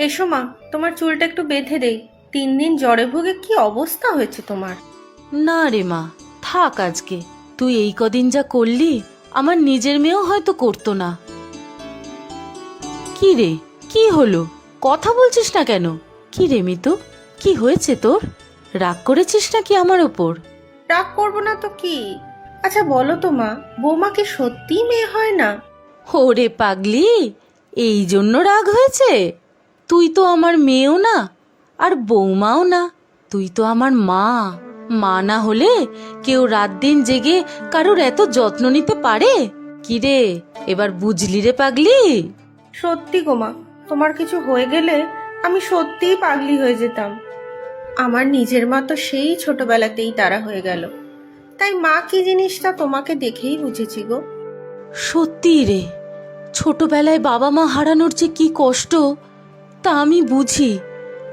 এসো মা, তোমার চুলটা একটু বেঁধে দেই। 3 দিন জ্বরে ভুগে কি অবস্থা হয়েছে তোমার। না রে মা, থাক আজকে। তুই এই কদিন যা করলি আমার নিজের মেয়েও হয়তো করতো না। কি রে, কি হলো? কথা বলছিস না কেন? কি রে মিতু, কি হয়েছে তোর? রাগ করেছিস নাকি আমার ওপর? রাগ করবো না তো কি। আচ্ছা বলো তো মা, বৌমা কি সত্যিই মেয়ে হয় না? ওরে পাগলি, এই জন্য রাগ হয়েছে? তুই তো আমার মেয়েও না, আর বৌমাও না। তুই তো আমার মা। মা না হলে কেউ রাত দিন জেগে কারোর এত যত্ন নিতে পারে? কি রে, এবার বুঝলি রে পাগলি? সত্যি গো মা, তোমার কিছু হয়ে গেলে আমি সত্যিই পাগলি হয়ে যেতাম। আমার নিজের মা তো সেই ছোটবেলাতেই তারা হয়ে গেল। তাই মা কি জিনিসটা তোমাকে দেখেই বুঝেছি গো। সত্যি রে, ছোটবেলায় বাবা মা হারানোর যে কি কষ্ট তা আমি বুঝি।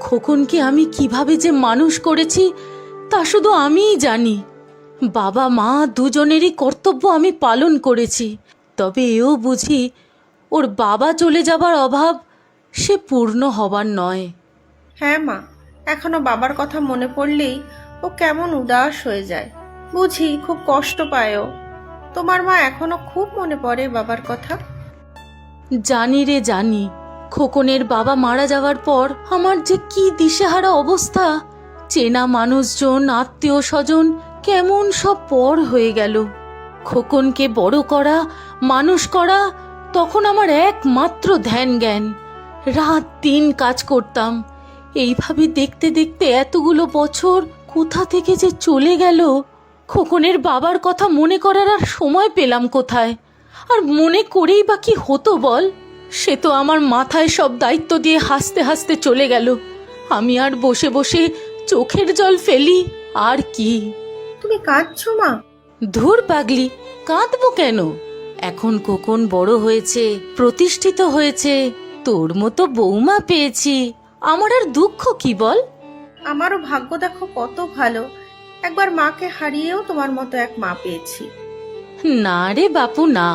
খোকনকে আমি কিভাবে যে মানুষ করেছি তা শুধু আমিই জানি। বাবা মা দুজনেরই কর্তব্য আমি পালন করেছি, তবে এও বুঝি ওর বাবা চলে যাবার অভাব সে পূর্ণ হবার নয়। হ্যাঁ মা, এখনো বাবার কথা মনে পড়লেই ও কেমন উদাস হয়ে যায়। বুঝি খুব কষ্ট পায় ও। তোমার মা এখনো খুব মনে পড়ে বাবার কথা? জানি রে জানি, খোকনের বাবা মারা যাওয়ার পর আমার যে কি দিশেহারা অবস্থা। চেনা মানুষজন, আত্মীয় স্বজন কেমন সব পর হয়ে গেল। খোকনকে বড় করা, মানুষ করা তখন আমার একমাত্র ধ্যান জ্ঞান। রাত দিন কাজ করতাম। এইভাবে দেখতে দেখতে এতগুলো বছর কোথা থেকে যে চলে গেল। খোকনের বাবার কথা মনে করার আর সময় পেলাম কোথায়? আর মনে করেই বা কি হতো বল? সে তো আমার মাথায় সব দায়িত্ব দিয়ে হাসতে হাসতে চলে গেল। আমি আর বসে বসে চোখের জল ফেলি আর কি। তুমি কাঁদছো মা? ধুর পাগলি, কাঁদবো কেন? এখন খোকন বড় হয়েছে, প্রতিষ্ঠিত হয়েছে, তোর মতো বৌমা পেয়েছি। আমার আর দুঃখ কি বল? আমারও ভাগ্য দেখো কত ভালো, একবার মাকে হারিয়েও তোমার মতো এক মা পেয়েছি। না রে বাপু না,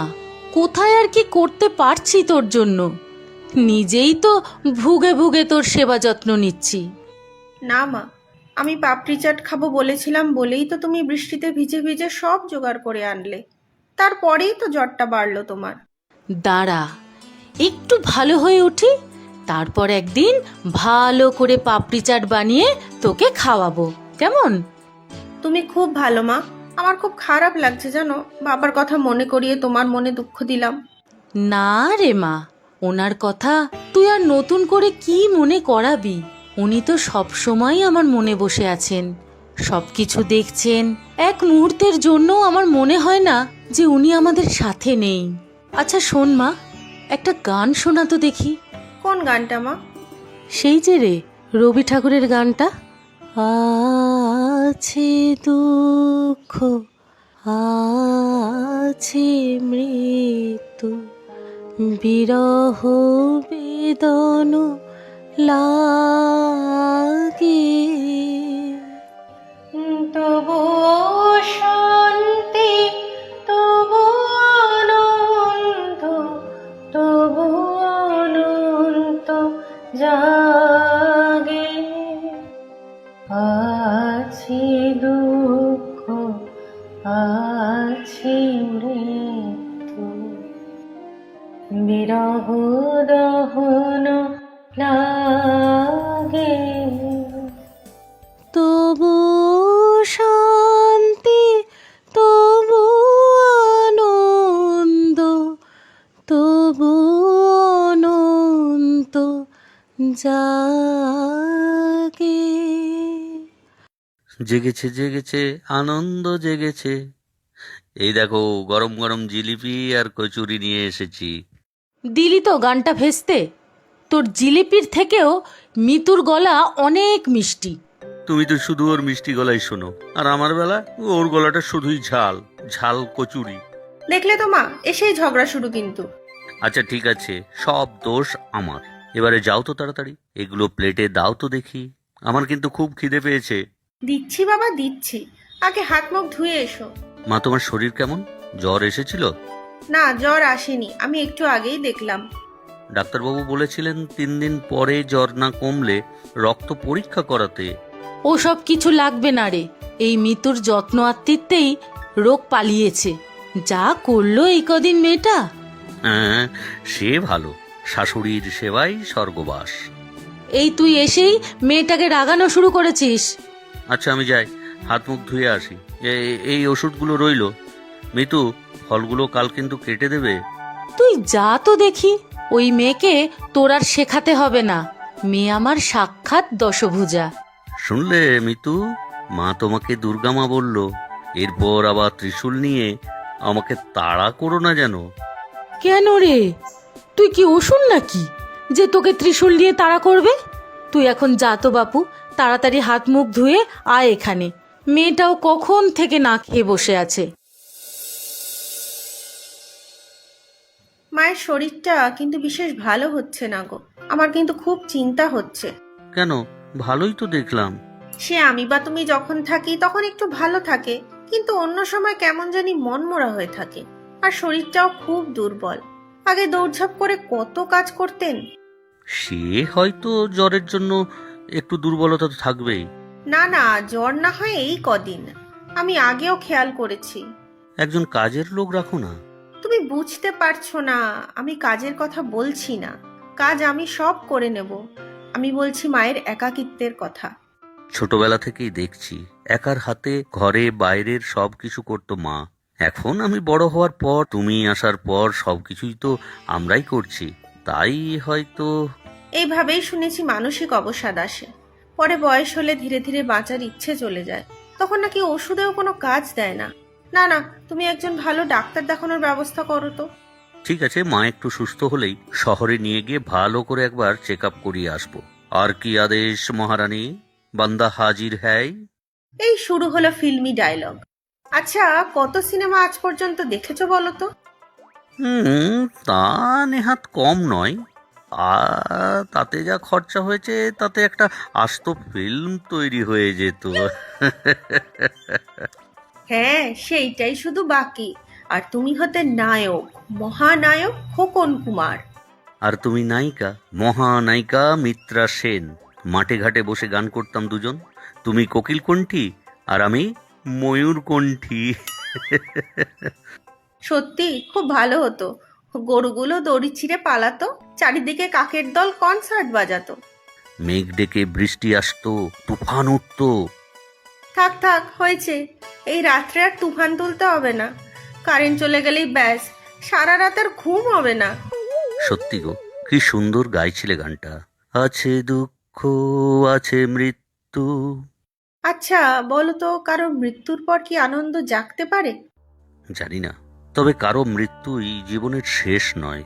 কোথায় আর কি করতে পারছি তোর জন্য? নিজেই তো ভুগে ভুগে তোর সেবা যত্ন নিচ্ছি। না মা, আমি পাপড়ি চাট খাবো বলেছিলাম বলেই তো তুমি বৃষ্টিতে ভিজে ভিজে সব জোগাড় করে আনলে। তারপরেই তো জ্বরটা বাড়লো তোমার। দাঁড়া, একটু ভালো হয়ে উঠি, তারপর একদিন ভালো করে পাপড়ি চাট বানিয়ে তোকে খাওয়াবো, কেমন? তুমি খুব ভালো মা। আমার খুব খারাপ লাগছে জানো, বাবার কথা মনে করিয়ে তোমার মনে দুঃখ দিলাম। না রে মা, ওনার কথা তুই আর নতুন করে কি মনে করাবি? উনি তো সব সময় আমার মনে বসে আছেন, সবকিছু দেখছেন। এক মুহূর্তের জন্য আমার মনে হয় না যে উনি আমাদের সাথে নেই। আচ্ছা শোন মা, একটা গান শোনা তো দেখি। কোন গানটা মা? সেই যে রে, রবি ঠাকুরের গানটা, আছে দুঃখ, আছে মৃত্যু, বিরহ বেদন লাগে, তবু শান্তি, তবু আনন্দ, তবু অনন্ত জাগে। আছি দুঃখ, আছি মৃত্যু, বিরহ দহন লাগে। তবু শান্তি, তবু আনন্দ, তবু অনন্ত জাগে। জেগেছে জেগেছে আনন্দ জেগেছে। এই দেখো গরম গরম জিলিপি আর কচুরি নিয়ে এসেছি। দিলি তো গানটা ভেস্তে। তোর জিলিপির থেকেও মিতুর গলা অনেক মিষ্টি। তুমি তো শুধু ওর মিষ্টি গলায় শোনো, আর আমার বেলা ওর গলাটা শুধুই ঝাল ঝাল কচুরি। দেখলে তো মা, এসেই ঝগড়া শুরু কিন্তু। আচ্ছা ঠিক আছে, সব দোষ আমার। এবারে যাও তো তাড়াতাড়ি, এগুলো প্লেটে দাও তো দেখি। আমার কিন্তু খুব খিদে পেয়েছে। দিচ্ছি বাবা দিচ্ছি, আগে হাত মুখ ধুয়ে এসো। মা, তোমার শরীর কেমন? জ্বর এসেছিল? না, জ্বর আসেনি, আমি একটু আগেই দেখলাম। ডাক্তারবাবু বলেছিলেন 3 দিন পরে জ্বর না কমলে রক্ত পরীক্ষা করাতে। ওসব কিছু লাগবে না রে, এই মৃত্যুর যত্ন আত্মীর্থেই রোগ পালিয়েছে। যা করলো এই কদিন মেয়েটা। হ্যাঁ, সে ভালো, শাশুড়ির সেবাই স্বর্গবাস। এই তুই এসেই মেয়েটাকে রাগানো শুরু করেছিস। আচ্ছা আমি যাই, হাত মুখ ধুয়ে আসি। এই ওষুধগুলো রইলো। মিতু, ফলগুলো কাল কিন্তু কেটে দেবে। তুই যা তো দেখি, ওই মেয়েকে তোর আর শেখাতে হবে না। মেয়ে আমার সাক্ষাৎ দশভুজা। শুনলে মিতু, মা তোমাকে দুর্গা মা বলল। এরপর আবার ত্রিশূল নিয়ে আমাকে তাড়া করো না যেন। কেন রে, তুই কি অসুর নাকি যে তোকে ত্রিশূল দিয়ে তাড়া করবে? তুই এখন যা তো বাপু, তাড়াতাড়ি হাত মুখ ধুয়ে আয় এখানে। মেয়েটাও কখন থেকে না খেয়ে বসে আছে। মায়ের শরীরটা কিন্তু বিশেষ ভালো হচ্ছে না গো। আমার কিন্তু খুব চিন্তা হচ্ছে। কেন? ভালোই তো দেখলাম। সে আমি বা তুমি যখন থাকি তখন একটু ভালো থাকে, কিন্তু অন্য সময় কেমন জানি মনমরা হয়ে থাকে। আর শরীরটাও খুব দুর্বল। আগে দৌড়ঝাঁপ করে কত কাজ করতেন। সে হয়তো জ্বরের জন্য একটু দুর্বলতা তো থাকবেই। না না, জ্বর না হয় এই কদিন, আমি আগেও খেয়াল করেছি। একজন কাজের লোক রাখো না। তুমি বুঝতে পারছো না, আমি কাজের কথা বলছি না। কাজ আমি সব করে নেব। আমি বলছি মায়ের একাকিত্বের কথা। ছোটবেলা থেকেই দেখছি একার হাতে ঘরে বাইরের সবকিছু করতো মা। এখন আমি বড় হওয়ার পর, তুমি আসার পর সবকিছুই তো আমরাই করছি। তাই হয়তো। এইভাবেই শুনেছি মানসিক অবসাদ আসে, পরে বয়স হলে ধীরে ধীরে বাঁচার ইচ্ছে চলে যায়। তখন নাকি ওষুধেও কোনো কাজ দেয় না। না না, তুমি একজন ভালো ডাক্তার দেখানোর ব্যবস্থা করো তো। ঠিক আছে, মা একটু সুস্থ হলেই শহরে নিয়ে গিয়ে ভালো করে একবার চেক আপ করিয়ে আসবো। আর কি আদেশ মহারানী? বান্দা হাজির হ্যায়। এই শুরু হলো ফিল্মি ডায়লগ। আচ্ছা, কত সিনেমা আজ পর্যন্ত দেখেছো বলো তো? তা নেহাত কম নয়। আর তাতে যা খরচা হয়েছে, তাতে একটা আস্ত ফিল্ম তৈরি হয়ে যেত। হ্যাঁ, সেইটাই শুধু বাকি। আর তুমি হতে নায়ক, মহানায়ক খোকন কুমার। আর তুমি নায়িকা, মহানায়িকা মিত্রা সেন। মাঠে ঘাটে বসে গান করতাম দুজন। তুমি কোকিল কণ্ঠী আর আমি ময়ূর কণ্ঠী। সত্যি খুব ভালো হতো। গরুগুলো দড়ি ছিঁড়ে পালাতো, চারিদিকে কাকের দল কনসার্ট বাজাতো। মেঘ ডেকে বৃষ্টি আসতো, তুফান উঠতো। থাক থাক, হয়েছে। এই রাত্রে আর তুফান তুলতে হবে না। কারেন্ট চলে গেলেই ব্যাস, সারা রাত আর ঘুম হবে না। সত্যি গো, কি সুন্দর গাইছিলে গানটা। আছে দুঃখ, আছে মৃত্যু। আচ্ছা বলো তো, কারো মৃত্যুর পর কি আনন্দ জাগতে পারে? জানি না, তবে কারো মৃত্যুই জীবনের শেষ নয়।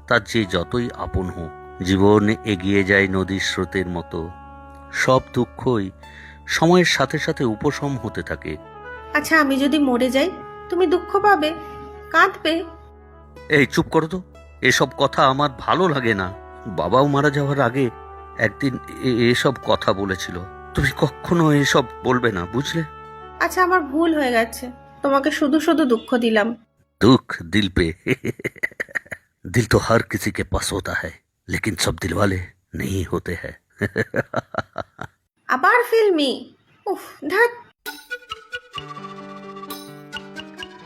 তার যে যতই আপন হোক, জীবন এগিয়ে যায় নদীর স্রোতের মতো। সব দুঃখই সময়ের সাথে সাথে উপশম হতে থাকে। আচ্ছা, আমি যদি মরে যাই, তুমি দুঃখ পাবে, কাঁদবে? এই চুপ করো তো, এসব কথা আমার ভালো লাগে না। বাবাও মারা যাওয়ার আগে একদিন এসব কথা বলেছিল। তুমি কখনো এসব বলবে না, বুঝলে? আচ্ছা, আমার ভুল হয়ে গেছে, তোমাকে শুধু শুধু দুঃখ দিলাম। दुख दिल पे। दिल तो हर किसी के पास होता है, लेकिन सब दिल वाले नहीं होते हैं। আবার ফিল্মি। উফ, ধ্যাৎ।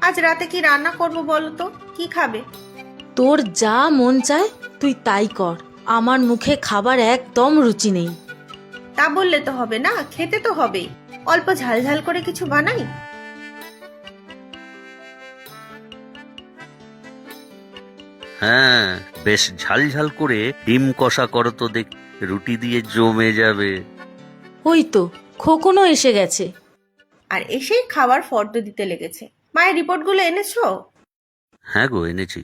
আজ রাতে কি রান্না করবো বলো তো? কি খাবে? তোর যা মন চায় তুই তাই কর। আমার মুখে খাবার একদম রুচি নেই। তা বললে তো হবে না, খেতে তো হবেই। অল্প ঝাল ঝাল করে কিছু বানাই। হ্যাঁ, বেশ ঝাল ঝাল করে ডিম কষা করো তো, দেখ রুটি দিয়ে জমে যাবে। ওই তো খোকনও এসে গেছে। আর এসেই খাবার ফর্দ দিতে লেগেছে। মায়ের রিপোর্টগুলো এনেছো? হ্যাঁ গো, এনেছি।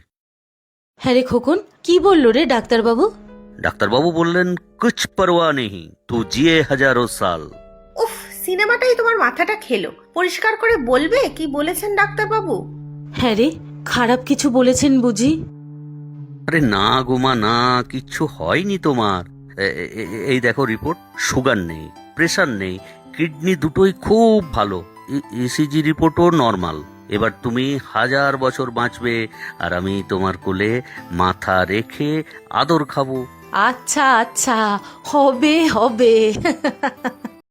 হ্যাঁ রে খোকন, কি বললো রে ডাক্তারবাবু? ডাক্তারবাবু বললেন, কুছ পরোয়া নেই, তু জিয়ে হাজারো সাল। উফ, সিনেমাটাই তোমার মাথাটা খেলো। পরিষ্কার করে বলবে কি বলেছেন ডাক্তারবাবু? হ্যাঁ রে, খারাপ কিছু বলেছেন বুঝি? আরে না গোমা না, কিচ্ছু হয়নি তোমার। এই দেখো রিপোর্ট, সুগার নেই, প্রেসার নেই, কিডনি দুটোই খুব ভালো। ইসিজি রিপোর্টও নর্মাল। এবার তুমি 1000 বছর বাঁচবে, আর আমি তোমার কোলে মাথা রেখে আদর খাবো। আচ্ছা আচ্ছা, হবে হবে।